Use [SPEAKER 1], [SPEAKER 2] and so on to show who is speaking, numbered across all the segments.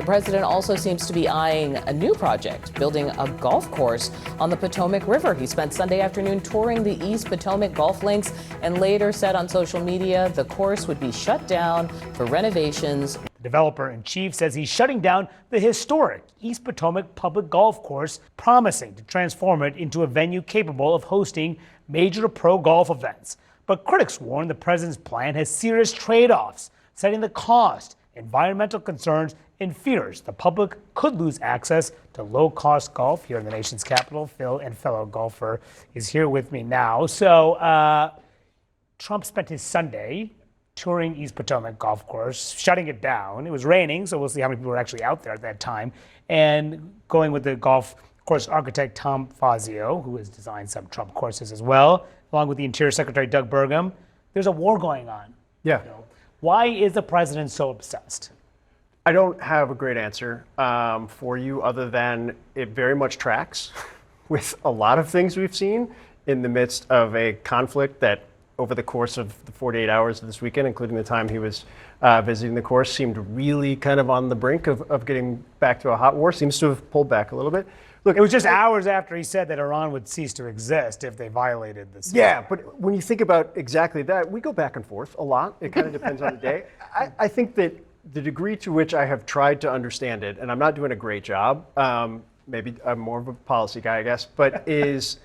[SPEAKER 1] president also seems to be eyeing a new project, building a golf course on the Potomac River. He spent Sunday afternoon touring the East Potomac golf links and later said on social media the course would be shut down for renovations.
[SPEAKER 2] The developer-in-chief says he's shutting down the historic East Potomac Public Golf Course, promising to transform it into a venue capable of hosting major pro golf events. But critics warn the president's plan has serious trade-offs, citing the cost, environmental concerns, and fears the public could lose access to low-cost golf here in the nation's capital. Phil, and fellow golfer, is here with me now. So Trump spent his Sunday touring East Potomac Golf Course, shutting it down. It was raining, so we'll see how many people were actually out there at that time, and going with the golf course architect Tom Fazio, who has designed some Trump courses as well, along with the Interior Secretary Doug Burgum. There's a war going on.
[SPEAKER 3] Yeah.
[SPEAKER 2] Why is the president so obsessed?
[SPEAKER 3] I don't have a great answer for you other than it very much tracks with a lot of things we've seen in the midst of a conflict that over the course of the 48 hours of this weekend, including the time he was visiting the course, seemed really kind of on the brink of getting back to a hot war, seems to have pulled back a little bit. Look,
[SPEAKER 2] it was just hours after he said that Iran would cease to exist if they violated the ceasefire.
[SPEAKER 3] Yeah, but when you think about exactly that, we go back and forth a lot. It kind of depends on the day. I think that the degree to which I have tried to understand it, and I'm not doing a great job, maybe I'm more of a policy guy, I guess, but is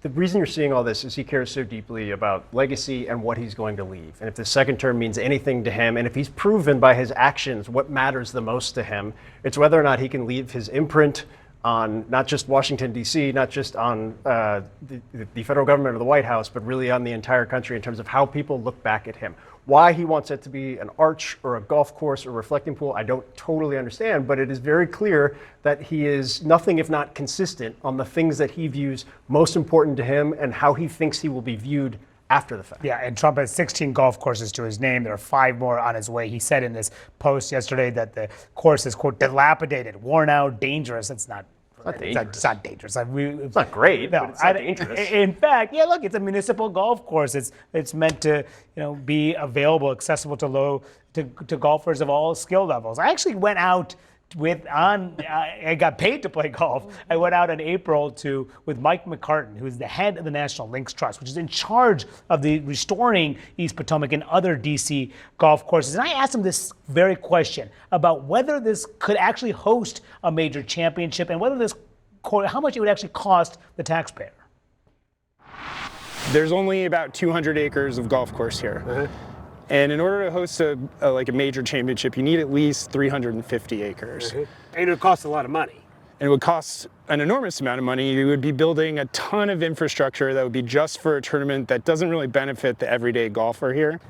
[SPEAKER 3] the reason you're seeing all this is he cares so deeply about legacy and what he's going to leave. And if the second term means anything to him, and if he's proven by his actions what matters the most to him, it's whether or not he can leave his imprint on not just Washington, D.C., not just on the federal government or the White House, but really on the entire country in terms of how people look back at him. Why he wants it to be an arch or a golf course or a reflecting pool, I don't totally understand, but it is very clear that he is nothing if not consistent on the things that he views most important to him and how he thinks he will be viewed after the fact.
[SPEAKER 2] Yeah, and Trump has 16 golf courses to his name. There are 5 more on his way. He said in this post yesterday that the course is, quote, dilapidated, worn out, dangerous. It's not dangerous. It's not dangerous.
[SPEAKER 3] It's not great, but it's not dangerous.
[SPEAKER 2] In fact, yeah, look, it's a municipal golf course. It's meant to, be available, accessible to golfers of all skill levels. I actually went out I got paid to play golf. I went out in April with Mike McCartan, who is the head of the National Links Trust, which is in charge of the restoring East Potomac and other DC golf courses. And I asked him this very question about whether this could actually host a major championship and how much it would actually cost the taxpayer.
[SPEAKER 4] There's only about 200 acres of golf course here. Mm-hmm. And in order to host a major championship, you need at least 350 acres.
[SPEAKER 5] Mm-hmm. And it would cost a lot of money.
[SPEAKER 4] And it would cost an enormous amount of money. You would be building a ton of infrastructure that would be just for a tournament that doesn't really benefit the everyday golfer here.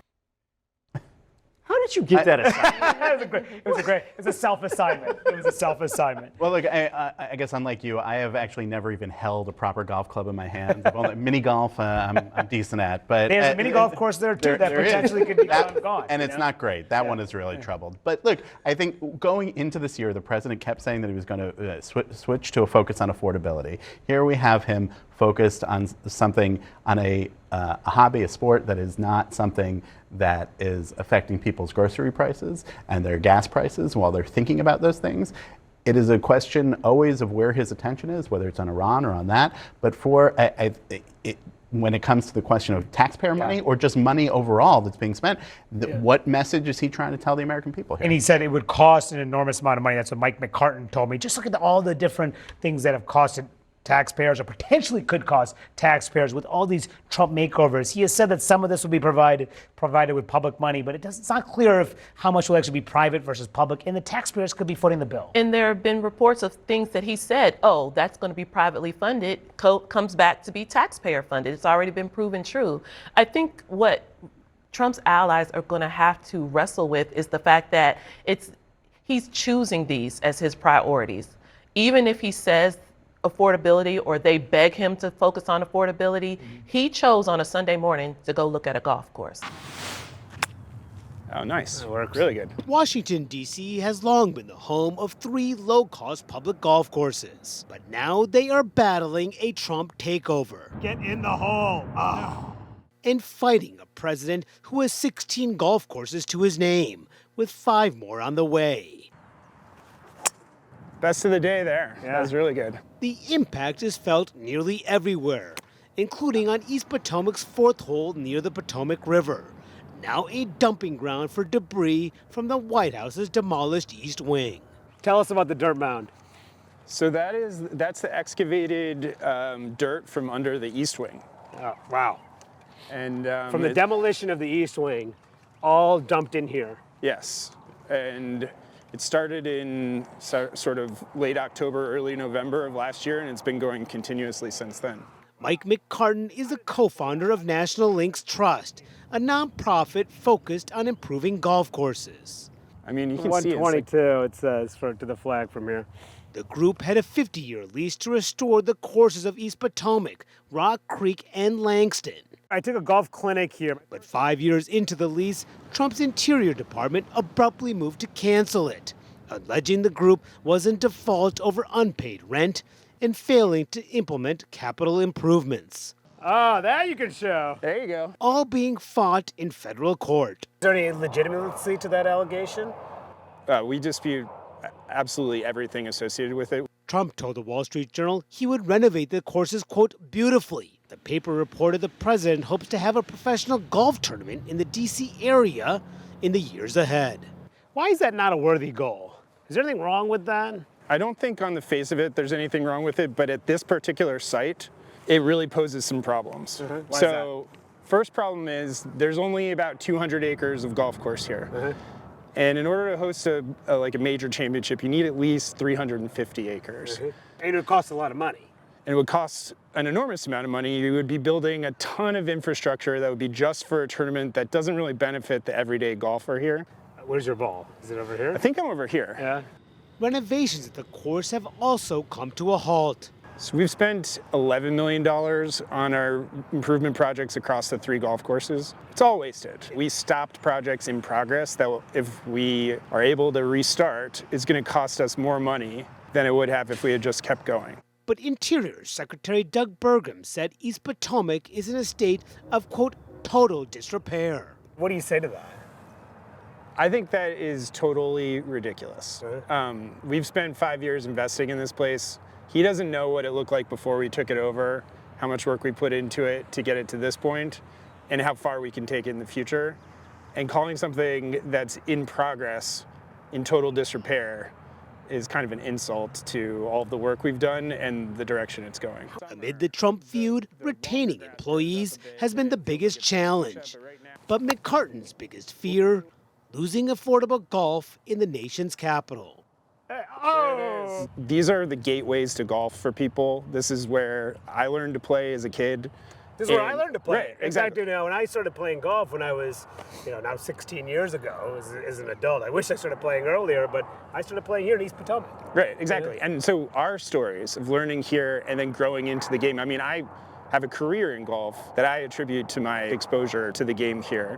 [SPEAKER 3] How did you get that assignment?
[SPEAKER 2] It was a self-assignment. It was a self-assignment.
[SPEAKER 6] Well, look, I guess unlike you, I have actually never even held a proper golf club in my hands. Mini golf, I'm decent at. But
[SPEAKER 2] there's a mini golf course there too that potentially could be gone.
[SPEAKER 6] And it's not great. That one is really troubled. But look, I think going into this year, the president kept saying that he was going to switch to a focus on affordability. Here we have him focused on something, on a hobby, a sport that is not something that is affecting people's grocery prices and their gas prices while they're thinking about those things. It is a question always of where his attention is, whether it's on Iran or on that. But when it comes to the question of taxpayer money or just money overall that's being spent, what message is he trying to tell the American people here?
[SPEAKER 2] And he said it would cost an enormous amount of money. That's what Mike McCartan told me. Just look at all the different things that have costed taxpayers or potentially could cost taxpayers with all these Trump makeovers. He has said that some of this will be provided with public money, but it's not clear how much will actually be private versus public, and the taxpayers could be footing the bill.
[SPEAKER 7] And there have been reports of things that he said, that's going to be privately funded, comes back to be taxpayer funded. It's already been proven true. I think what Trump's allies are going to have to wrestle with is the fact that he's choosing these as his priorities. Even if he says affordability or they beg him to focus on affordability, he chose on a Sunday morning to go look at a golf course.
[SPEAKER 4] Oh, nice. It worked really good.
[SPEAKER 5] Washington, D.C. has long been the home of 3 low-cost public golf courses. But now they are battling a Trump takeover.
[SPEAKER 2] Get in the hole. Oh.
[SPEAKER 5] And fighting a president who has 16 golf courses to his name, with 5 more on the way.
[SPEAKER 4] Best of the day there.
[SPEAKER 2] Yeah.
[SPEAKER 4] That was really good.
[SPEAKER 5] The impact is felt nearly everywhere, including on East Potomac's fourth hole near the Potomac River, now a dumping ground for debris from the White House's demolished East Wing.
[SPEAKER 2] Tell us about the dirt mound.
[SPEAKER 4] So that's the excavated dirt from under the East Wing.
[SPEAKER 2] Oh, wow.
[SPEAKER 4] And
[SPEAKER 2] From the demolition of the East Wing, all dumped in here.
[SPEAKER 4] Yes, and it started in sort of late October, early November of last year, and it's been going continuously since then.
[SPEAKER 5] Mike McCartan is a co-founder of National Links Trust, a nonprofit focused on improving golf courses.
[SPEAKER 4] I mean, you can see it's like,
[SPEAKER 2] 122, it says, to the flag from here.
[SPEAKER 5] The group had a 50-year lease to restore the courses of East Potomac, Rock Creek, and Langston.
[SPEAKER 2] I took a golf clinic here.
[SPEAKER 5] But 5 years into the lease, Trump's Interior Department abruptly moved to cancel it, alleging the group was in default over unpaid rent and failing to implement capital improvements,
[SPEAKER 2] Oh, that you can show.
[SPEAKER 4] there you go.
[SPEAKER 5] all being fought in federal court.
[SPEAKER 2] Is there any legitimacy to that allegation?
[SPEAKER 4] We dispute absolutely everything associated with it.
[SPEAKER 5] Trump told the Wall Street Journal he would renovate the courses, quote, beautifully. The paper reported the president hopes to have a professional golf tournament in the D.C. area in the years ahead.
[SPEAKER 2] Why is that not a worthy goal? Is there anything wrong with that?
[SPEAKER 4] I don't think on the face of it there's anything wrong with it, but at this particular site, it really poses some problems.
[SPEAKER 2] Why is
[SPEAKER 4] So, first problem is there's only about 200 acres of golf course here. And in order to host a major championship, you need at least 350 acres.
[SPEAKER 2] And it costs a lot of money.
[SPEAKER 4] And it would cost an enormous amount of money. You would be building a ton of infrastructure that would be just for a tournament that doesn't really benefit the everyday golfer here.
[SPEAKER 2] Where's your ball? Is it over here?
[SPEAKER 4] I think I'm over here.
[SPEAKER 2] Yeah.
[SPEAKER 5] Renovations at the course have also come to a halt.
[SPEAKER 4] So we've spent $11 million on our improvement projects across the 3 golf courses. It's all wasted. We stopped projects in progress that if we are able to restart, it's going to cost us more money than it would have if we had just kept going.
[SPEAKER 5] But Interior Secretary Doug Burgum said East Potomac is in a state of, quote, total disrepair.
[SPEAKER 2] What do you say to that?
[SPEAKER 4] I think that is totally ridiculous. We've spent 5 years investing in this place. He doesn't know what it looked like before we took it over, how much work we put into it to get it to this point, and how far we can take it in the future. And calling something that's in progress in total disrepair is kind of an insult to all of the work we've done and the direction it's going.
[SPEAKER 5] Amid the Trump feud, retaining employees has been the biggest challenge. But McCartan's biggest fear, losing affordable golf in the nation's capital.
[SPEAKER 2] Oh!
[SPEAKER 4] These are the gateways to golf for people. This is where I learned to play as a kid.
[SPEAKER 2] This is where I
[SPEAKER 4] And-
[SPEAKER 2] learned to play.
[SPEAKER 4] Right,
[SPEAKER 2] In fact,
[SPEAKER 4] exactly.
[SPEAKER 2] when I started playing golf when I was, now 16 years ago as an adult. I wish I started playing earlier, but I started playing here in East Potomac.
[SPEAKER 4] Right, exactly. And so our stories of learning here and then growing into the game, I mean, I have a career in golf that I attribute to my exposure to the game here.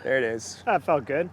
[SPEAKER 4] There it is.
[SPEAKER 2] That felt good.